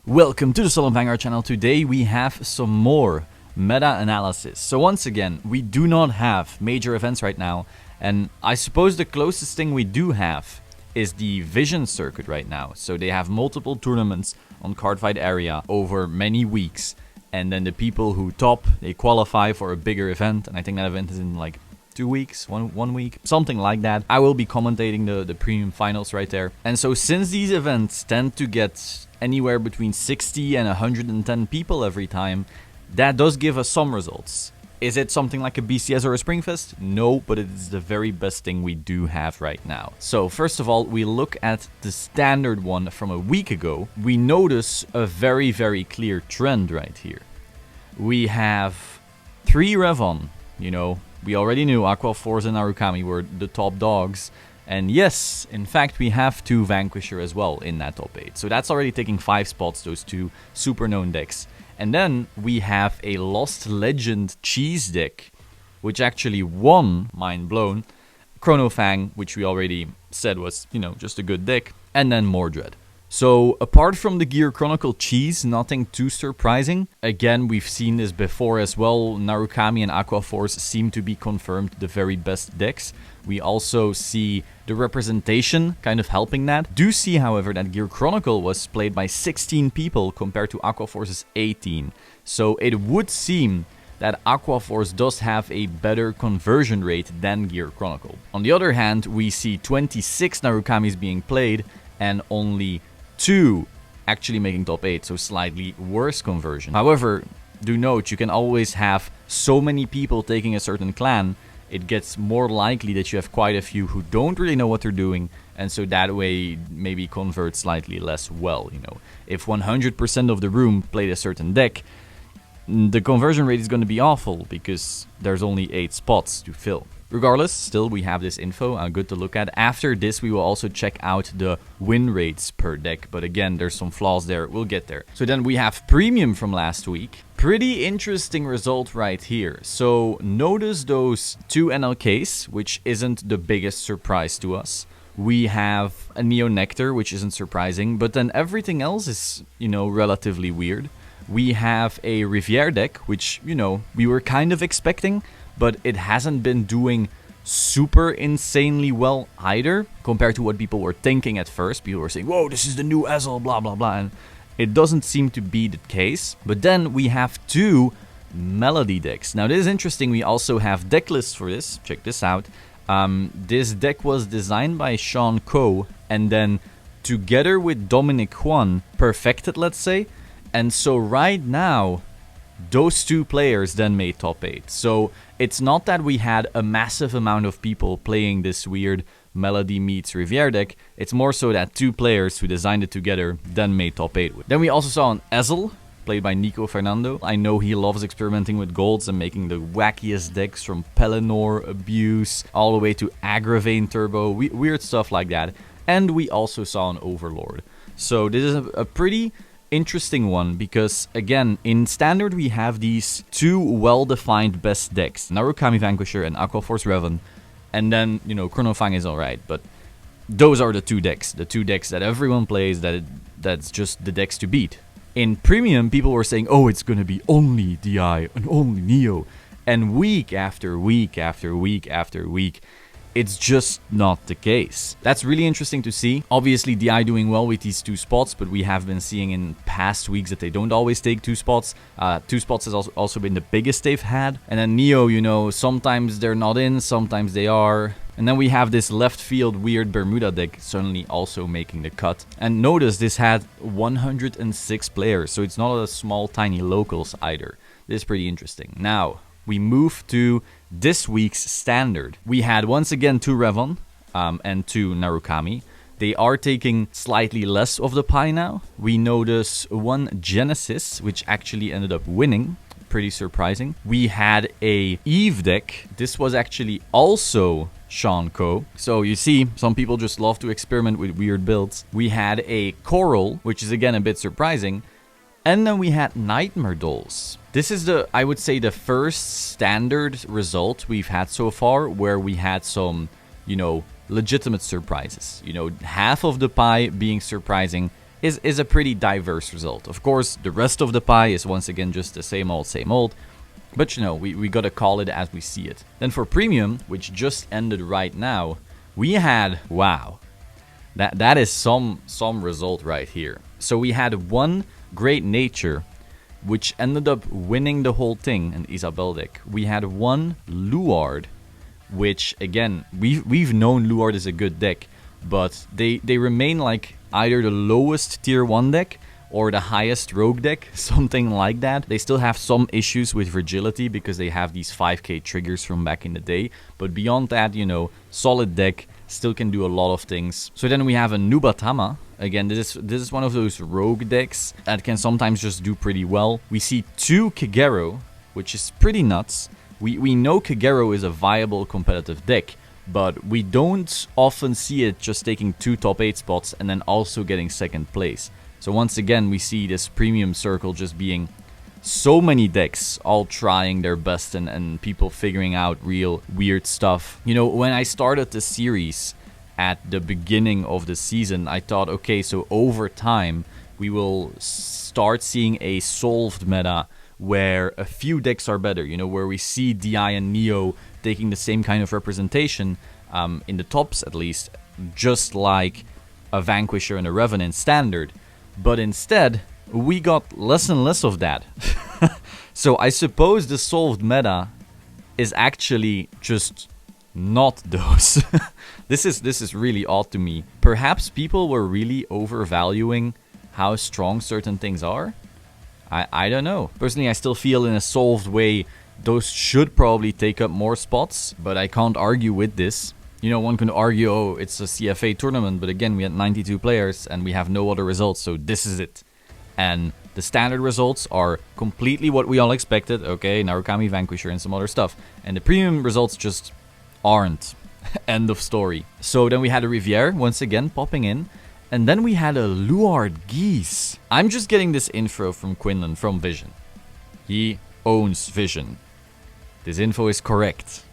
Welcome to the Solemn Vanguard channel. Today we have some more meta-analysis. So once again, we do not have major events right now, and I suppose the closest thing we do have is the Vision circuit right now. So they have multiple tournaments on Cardfight area over many weeks, and then the people who top, they qualify for a bigger event, and I think that event is in like 2 weeks, one week, something like that. I will be commentating the premium finals right there. And so since these events tend to get anywhere between 60 and 110 people every time, that does give us some results. Is it something like a BCS or a Springfest? No, but it is the very best thing we do have right now. So first of all, we look at the standard one from a week ago. We notice a very, very clear trend right here. We have 3 Revon, we already knew Aqua Force and Narukami were the top dogs. And yes, in fact, we have 2 Vanquisher as well in that top 8. So that's already taking 5 spots, those 2 super known decks. And then we have a Lost Legend cheese deck, which actually won, mind blown, Chrono Fang, which we already said was, just a good deck, and then Mordred. So apart from the Gear Chronicle cheese, nothing too surprising. Again, we've seen this before as well. Narukami and Aqua Force seem to be confirmed the very best decks. We also see the representation kind of helping that. Do see, however, that Gear Chronicle was played by 16 people compared to Aqua Force's 18. So it would seem that Aqua Force does have a better conversion rate than Gear Chronicle. On the other hand, we see 26 Narukamis being played and only 2 actually making top 8, so slightly worse conversion. However, do note, you can always have so many people taking a certain clan, it gets more likely that you have quite a few who don't really know what they're doing, and so that way maybe convert slightly less well, If 100% of the room played a certain deck, the conversion rate is going to be awful because there's only 8 spots to fill. Regardless, still we have this info, good to look at. After this, we will also check out the win rates per deck, but again, there's some flaws there, we'll get there. So then we have Premium from last week. Pretty interesting result right here. So notice those 2 NLKs, which isn't the biggest surprise to us. We have a Neo Nectar, which isn't surprising, but then everything else is, relatively weird. We have a Rivière deck, which, we were kind of expecting, but it hasn't been doing super insanely well either, compared to what people were thinking at first. People were saying, whoa, this is the new Ezel, blah, blah, blah, and it doesn't seem to be the case. But then we have 2 Melody decks. Now, this is interesting. We also have deck lists for this. Check this out. This deck was designed by Sean Coe, and then together with Dominic Juan, perfected, let's say. And so right now, those 2 players then made top 8. So it's not that we had a massive amount of people playing this weird Melody meets Rivière deck. It's more so that 2 players who designed it together then made top 8. Then we also saw an Ezel, played by Nico Fernando. I know he loves experimenting with golds and making the wackiest decks, from Pelennor, Abuse, all the way to Aggravain Turbo, weird stuff like that. And we also saw an Overlord. So this is a pretty interesting one, because again, in standard we have these 2 well-defined best decks, Narukami Vanquisher and Aqua Force Revan, and then Chrono Fang is alright, but those are the 2 decks, that everyone plays, that's just the decks to beat. In Premium, people were saying, oh, it's gonna be only DI and only Neo, and week after week after week after week, it's just not the case. That's really interesting to see. Obviously, DI doing well with these 2 spots, but we have been seeing in past weeks that they don't always take 2 spots. 2 spots has also been the biggest they've had. And then Neo, sometimes they're not in, sometimes they are. And then we have this left field weird Bermuda deck suddenly also making the cut. And notice this had 106 players, so it's not a small tiny locals either. This is pretty interesting. Now, we move to this week's standard. We had once again 2 Revon and 2 Narukami. They are taking slightly less of the pie now. We notice 1 Genesis, which actually ended up winning. Pretty surprising. We had a Eve deck. This was actually also Sean Coe. So you see, some people just love to experiment with weird builds. We had a Coral, which is again a bit surprising. And then we had Nightmare Dolls. This is I would say the first standard result we've had so far where we had some, legitimate surprises. Half of the pie being surprising is a pretty diverse result. Of course, the rest of the pie is once again just the same old. But you know, we gotta call it as we see it. Then for Premium, which just ended right now, we had, wow, that is some result right here. So we had one Great Nature, which ended up winning the whole thing in Isabel deck. We had one Luard, which again, we've known Luard is a good deck, but they remain like either the lowest tier 1 deck or the highest rogue deck, something like that. They still have some issues with fragility because they have these 5k triggers from back in the day. But beyond that, you know, solid deck, still can do a lot of things. So then we have a Nubatama. Again, this is one of those rogue decks that can sometimes just do pretty well. We see 2 Kagero, which is pretty nuts. We know Kagero is a viable competitive deck, but we don't often see it just taking 2 top 8 spots and then also getting second place. So once again, we see this Premium circle just being so many decks all trying their best and people figuring out real weird stuff. You know, when I started the series at the beginning of the season, I thought, okay, so over time, we will start seeing a solved meta where a few decks are better, you know, where we see DI and Neo taking the same kind of representation, in the tops at least, just like a Vanquisher and a Revenant standard. But instead, we got less and less of that. So I suppose the solved meta is actually just not those. This is really odd to me. Perhaps people were really overvaluing how strong certain things are. I don't know. Personally, I still feel in a solved way those should probably take up more spots, but I can't argue with this. You know, one can argue, oh, it's a CFA tournament, but again, we had 92 players and we have no other results, so this is it. And the standard results are completely what we all expected, okay, Narukami, Vanquisher, and some other stuff. And the premium results just aren't. End of story. So then we had a Riviere, once again, popping in. And then we had a Luard Geese. I'm just getting this info from Quinlan, from Vision. He owns Vision. This info is correct.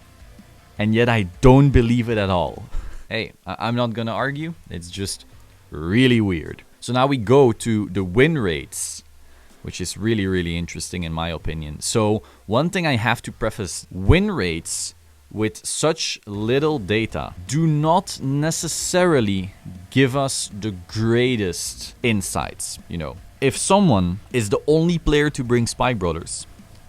And yet I don't believe it at all. Hey, I'm not gonna argue. It's just really weird. So now we go to the win rates, which is really, really interesting in my opinion. So one thing I have to preface, win rates with such little data do not necessarily give us the greatest insights. You know, if someone is the only player to bring Spike Brothers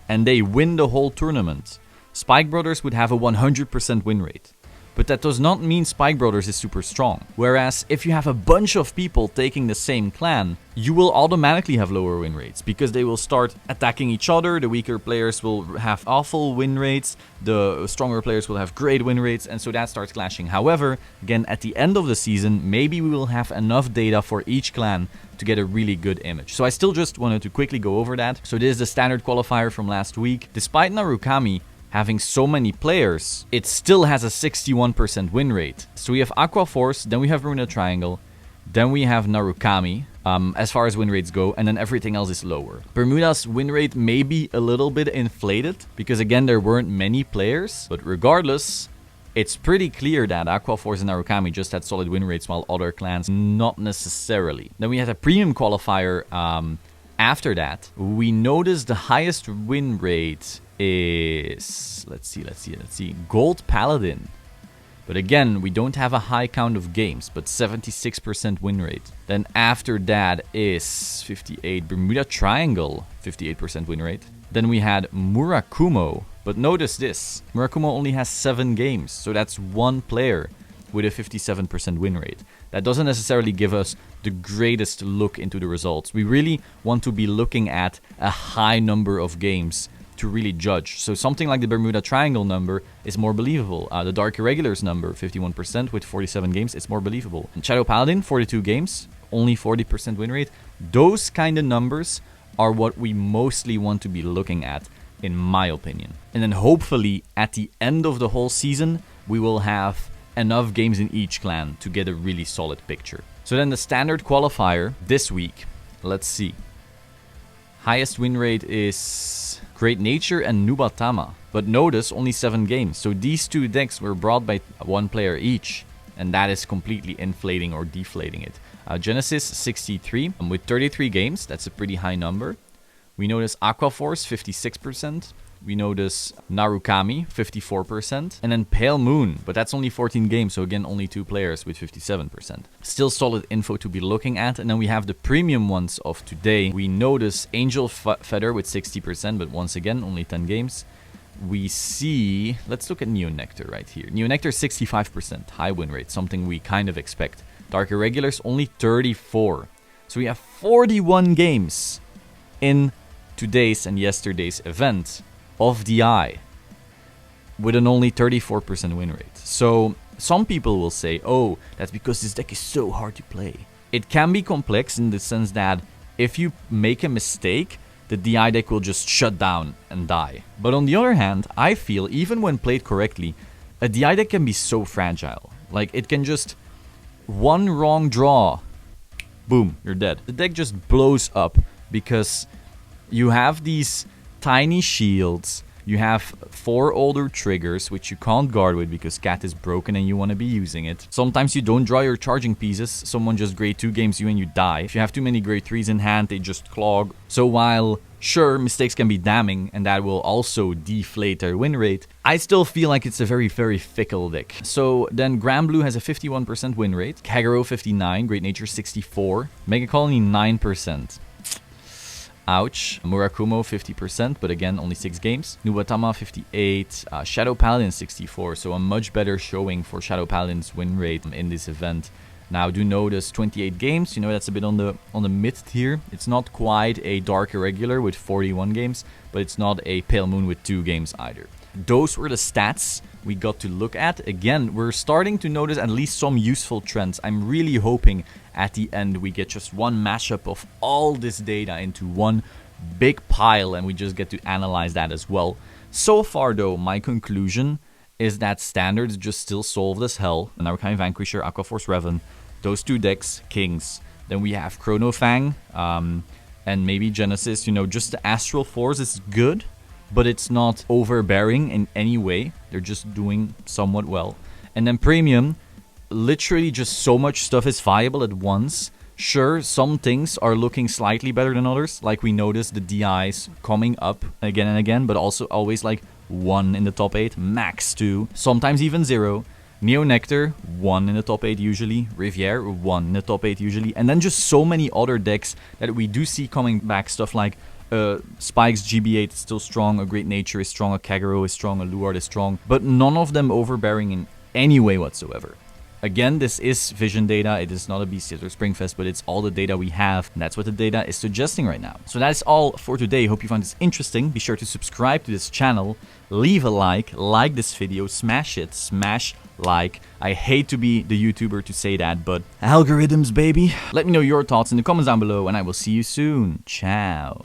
and they win the whole tournament, Spike Brothers would have a 100% win rate. But that does not mean Spike Brothers is super strong. Whereas if you have a bunch of people taking the same clan, you will automatically have lower win rates because they will start attacking each other. The weaker players will have awful win rates. The stronger players will have great win rates. And so that starts clashing. However, again, at the end of the season, maybe we will have enough data for each clan to get a really good image. So I still just wanted to quickly go over that. So this is the standard qualifier from last week. Despite Narukami having so many players, it still has a 61% win rate. So we have Aqua Force, then we have Bermuda Triangle, then we have Narukami, as far as win rates go, and then everything else is lower. Bermuda's win rate may be a little bit inflated, because again, there weren't many players, but regardless, it's pretty clear that Aqua Force and Narukami just had solid win rates, while other clans not necessarily. Then we had a premium qualifier. After that, we noticed the highest win rate is, let's see, Gold Paladin. But again, we don't have a high count of games, but 76% win rate. Then after that is 58 Bermuda Triangle, 58% win rate. Then we had Murakumo, but notice this, Murakumo only has 7 games, so that's one player with a 57% win rate. That doesn't necessarily give us the greatest look into the results. We really want to be looking at a high number of games to really judge. So something like the Bermuda Triangle number is more believable. The Dark Irregulars number, 51% with 47 games, it's more believable. And Shadow Paladin, 42 games, only 40% win rate. Those kind of numbers are what we mostly want to be looking at, in my opinion. And then hopefully at the end of the whole season, we will have enough games in each clan to get a really solid picture. So then the standard qualifier this week, let's see. Highest win rate is Great Nature and Nubatama. But notice only 7 games. So these two decks were brought by one player each. And that is completely inflating or deflating it. Genesis 63 with 33 games. That's a pretty high number. We notice Aquaforce 56%. We notice Narukami 54%. And then Pale Moon, but that's only 14 games. So again, only 2 players with 57%. Still solid info to be looking at. And then we have the premium ones of today. We notice Angel Feather with 60%, but once again, only 10 games. We see, let's look at Neonectar right here. Neonectar 65%, high win rate, something we kind of expect. Dark Irregulars only 34. So we have 41 games in today's and yesterday's event of DI with an only 34% win rate. So some people will say, oh, that's because this deck is so hard to play. It can be complex in the sense that if you make a mistake, the DI deck will just shut down and die. But on the other hand, I feel even when played correctly, a DI deck can be so fragile. Like, it can just, one wrong draw, boom, you're dead. The deck just blows up because you have these tiny shields, you have 4 older triggers, which you can't guard with because Cat is broken and you want to be using it. Sometimes you don't draw your charging pieces, someone just grade 2 games you and you die. If you have too many grade 3s in hand, they just clog. So while, sure, mistakes can be damning and that will also deflate their win rate, I still feel like it's a very, very fickle deck. So then Granblue has a 51% win rate, Kagero 59, Great Nature 64, Mega Colony 9%. Ouch. Murakumo 50%, but again, only 6 games. Nubatama 58, Shadow Paladin 64, so a much better showing for Shadow Paladin's win rate in this event. Now, do notice 28 games, you know, that's a bit on the mid tier. It's not quite a Dark Irregular with 41 games, but it's not a Pale Moon with 2 games either. Those were the stats we got to look at. Again, we're starting to notice at least some useful trends. I'm really hoping at the end we get just one mashup of all this data into one big pile and we just get to analyze that as well. So far though, my conclusion is that standards just still solved as hell. Narukami Vanquisher, Aquaforce Revan, those 2 decks, kings. Then we have Chronofang, and maybe Genesis. You know, just the Astral Force is good, but it's not overbearing in any way. They're just doing somewhat well. And then Premium, literally just so much stuff is viable at once. Sure, some things are looking slightly better than others. Like we noticed the DIs coming up again and again, but also always like 1 in the top 8, max 2, sometimes even 0. Neonectar, 1 in the top 8 usually. Riviere, 1 in the top 8 usually. And then just so many other decks that we do see coming back. Stuff like Spike's GB8 is still strong, a Great Nature is strong, a Kagero is strong, a Luard is strong, but none of them overbearing in any way whatsoever. Again, this is vision data, it is not a BCS or Springfest, but it's all the data we have, and that's what the data is suggesting right now. So that's all for today. Hope you found this interesting. Be sure to subscribe to this channel, leave a like this video, smash it, smash like. I hate to be the YouTuber to say that, but algorithms, baby. Let me know your thoughts in the comments down below, and I will see you soon. Ciao.